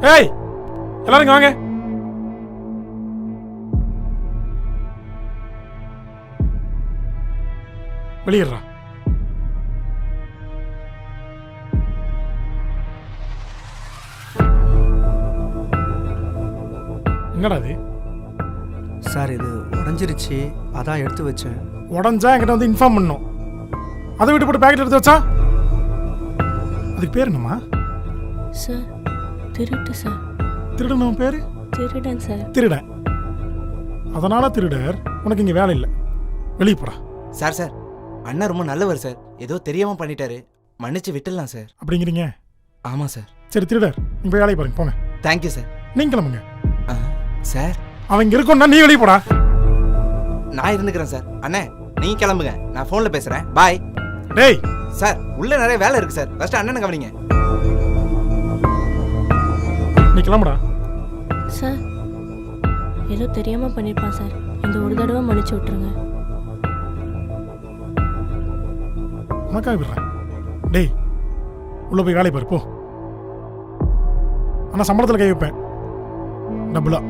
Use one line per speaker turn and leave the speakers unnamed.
ஏய் எல்லாரும் இங்க வாங்க. வெளியிடுறா. என்னடா இது?
சார் இது உடஞ்சிருச்சு, அதான் எடுத்து வச்சேன்.
உடஞ்சா என்கிட்ட வந்து இன்ஃபார்ம் பண்ணணும். அதை விட்டு போட்டு பேக்கெட் எடுத்து வச்சா அதுக்கு பேர் என்னம்மா?
சார் திருட்டு சார்.
திருடன் நம்ம பேரு?
திருடன் சார்.
திருடன். அதனால திருடர் உனக்கு இங்க வேலை இல்லை. வெளியே போடா.
சார் சார் அண்ணா ரொம்ப நல்லவர் சார். ஏதோ தெரியாம பண்ணிட்டாரு, மன்னிச்சு விட்டுடலாம் சார்.
அப்படிங்கிறீங்க?
ஆமாம் சார்.
சரி திருடர், நீங்க போய் வேலையை பாருங்க. போங்க.
Thank you sir.
நீங்க கிளம்புங்க.
சார்
அவன் இங்க இருக்கோம்னா நீ வெளியே போடா.
நான் இருந்துக்கிறேன் சார். அண்ணே நீங்க கிளம்புங்க, நான் ஃபோனில் பேசுகிறேன். பாய்.
டேய்
சார் உள்ள நிறைய வேலை இருக்கு சார். ஃபர்ஸ்ட் அண்ணனை கவனிங்க.
நீ கிளம்புடா.
சார் ஏதோ தெரியாமல் பண்ணியிருப்பான் சார். இந்த ஒரு தடவை மன்னிச்சு விட்டுருங்க.
உனக்காக விடுறேன். டேய் உள்ள போய் வேலையை பாரு போ. ஆனால் சம்பளத்தில் கை வைப்பேன் டபுளா.